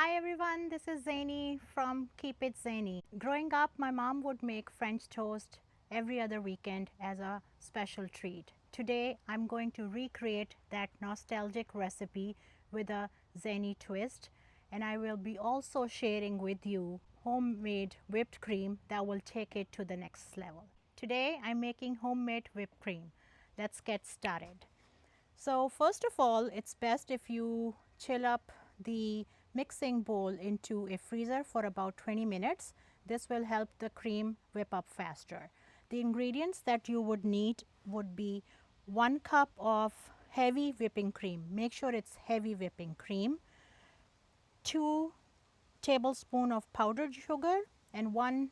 Hi everyone, this is Zaini from Keep It Zaini. Growing up, my mom would make French toast every other weekend as a special treat. Today, I'm going to recreate that nostalgic recipe with a Zaini twist, and I will be also sharing with you homemade whipped cream that will take it to the next level. Today, I'm making homemade whipped cream. Let's get started. So first of all, it's best if you chill up the mixing bowl into a freezer for about 20 minutes. This will help the cream whip up faster. The ingredients that you would need would be 1 cup of heavy whipping cream. Make sure it's heavy whipping cream, 2 tablespoons of powdered sugar, and 1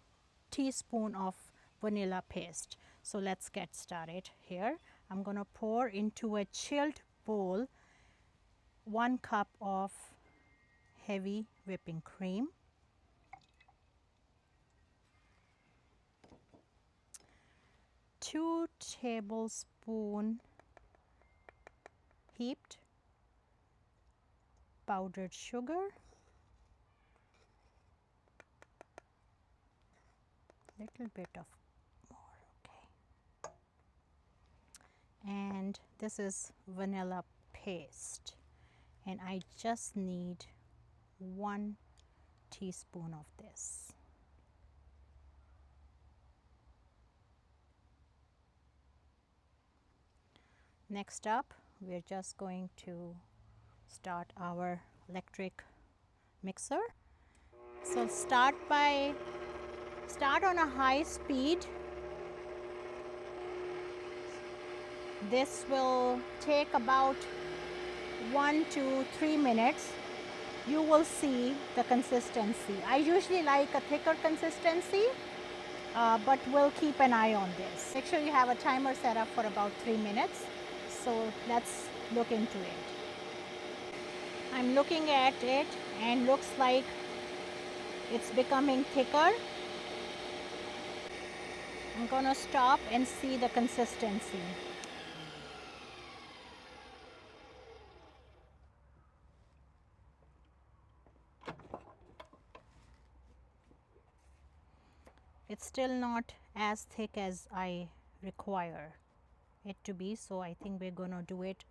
teaspoon of vanilla paste. So let's get started here. I'm going to pour into a chilled bowl 1 cup of heavy whipping cream, 2 tablespoons heaped powdered sugar, little bit of more, okay, and this is vanilla paste, and I just need 1 teaspoon of this. Next up, we're just going to start our electric mixer. So start on a high speed. This will take about 1 to 3 minutes. You will see the consistency. I usually like a thicker consistency, but we'll keep an eye on this. Make sure you have a timer set up for about 3 minutes. So let's look into it. I'm looking at it and looks like it's becoming thicker. I'm gonna stop and see the consistency. It's still not as thick as I require it to be, so I think we're gonna do it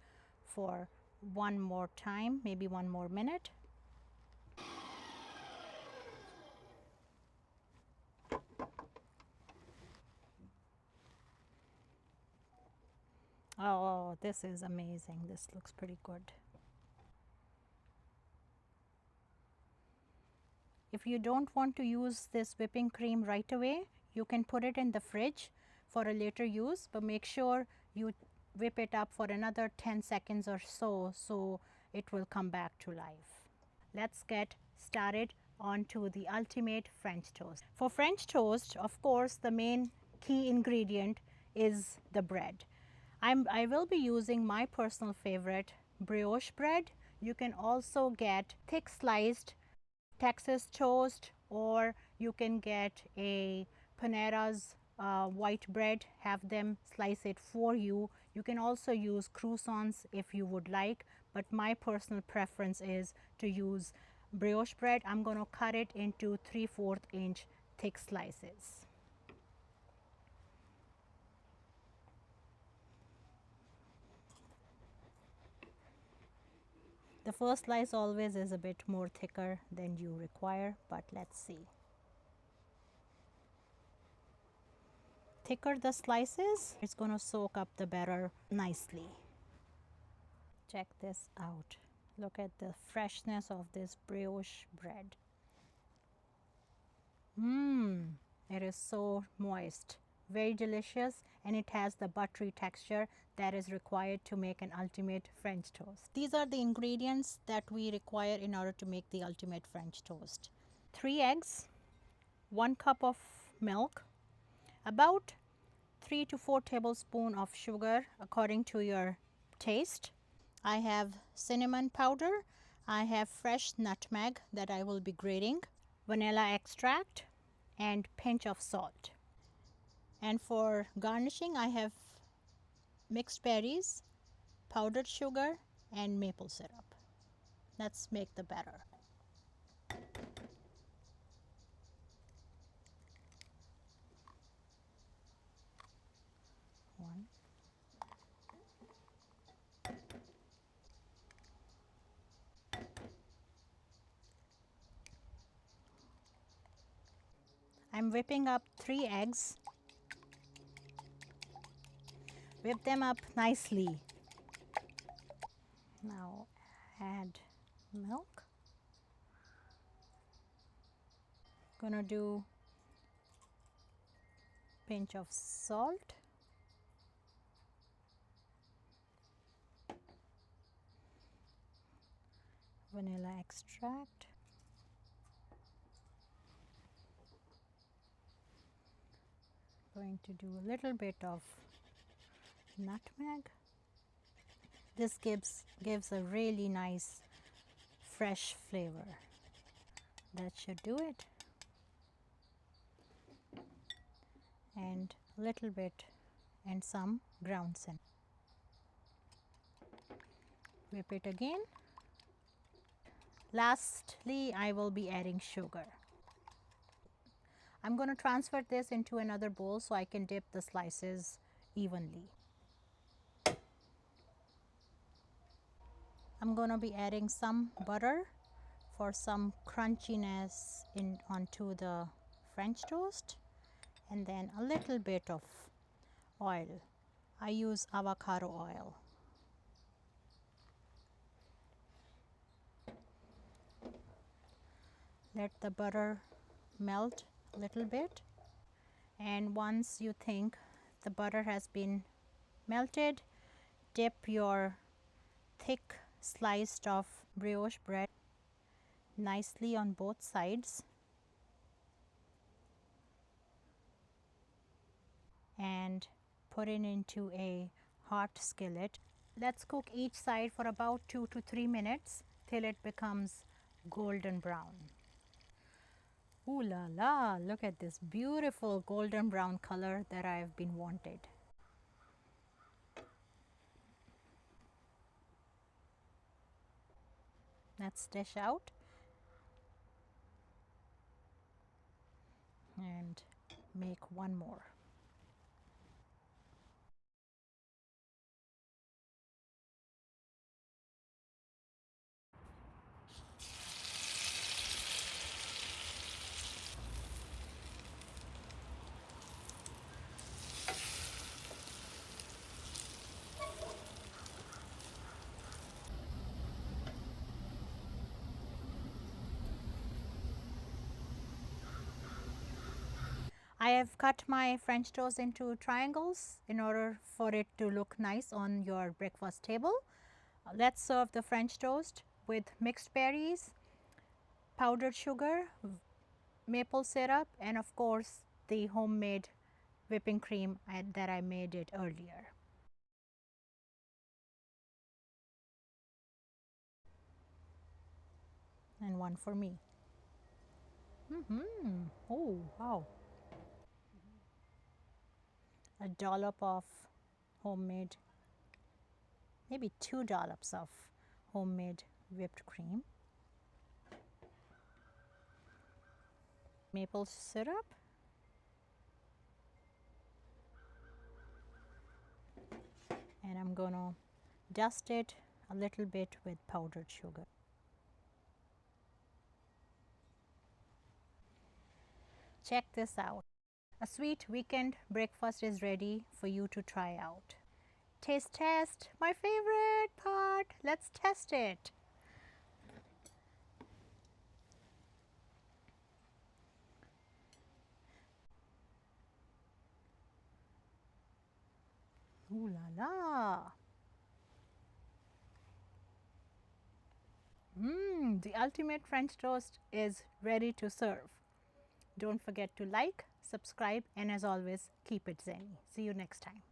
for one more time, maybe 1 more minute. Oh, this is amazing. This looks pretty good. If you don't want to use this whipping cream right away, you can put it in the fridge for a later use, but make sure you whip it up for another 10 seconds or so it will come back to life. Let's get started onto the ultimate French toast. For French toast, of course, the main key ingredient is the bread. I will be using my personal favorite, brioche bread. You can also get thick sliced Texas toast, or you can get a Panera's white bread, have them slice it for you. You can also use croissants if you would like, but my personal preference is to use brioche bread. I'm going to cut it into 3/4 inch thick slices. The first slice always is a bit more thicker than you require, but let's see. Thicker the slices, it's going to soak up the batter nicely. Check this out. Look at the freshness of this brioche bread. It is so moist, very delicious, and it has the buttery texture that is required to make an ultimate French toast. These are the ingredients that we require in order to make the ultimate French toast. 3 eggs, 1 cup of milk, about 3 to 4 tablespoons of sugar according to your taste. I have cinnamon powder, I have fresh nutmeg that I will be grating, vanilla extract, and pinch of salt. And for garnishing, I have mixed berries, powdered sugar, and maple syrup. Let's make the batter. I'm whipping up 3 eggs. Whip them up nicely. Now add milk. Gonna do pinch of salt. Vanilla extract. Going to do a little bit of nutmeg. This gives a really nice fresh flavor. That should do it. And a little bit and some ground cinnamon. Whip it again. Lastly, I will be adding sugar. I'm going to transfer this into another bowl so I can dip the slices evenly. I'm going to be adding some butter for some crunchiness onto the French toast, and then a little bit of oil. I use avocado oil. Let the butter melt a little bit, and once you think the butter has been melted, dip your thick sliced of brioche bread nicely on both sides and put it into a hot skillet. Let's cook each side for about 2 to 3 minutes till it becomes golden brown. Ooh la la, look at this beautiful golden brown color that I have been wanted. Let's dish out and make one more. I have cut my French toast into triangles in order for it to look nice on your breakfast table. Let's serve the French toast with mixed berries, powdered sugar, maple syrup, and of course the homemade whipping cream that I made it earlier. And one for me. Oh, wow. A dollop of homemade, maybe 2 dollops of homemade whipped cream, maple syrup, and I'm gonna dust it a little bit with powdered sugar. Check this out. A sweet weekend breakfast is ready for you to try out. Taste test, my favorite part. Let's test it. Ooh la la. The ultimate French toast is ready to serve. Don't forget to like, subscribe, and as always, keep it Zaini. See you next time.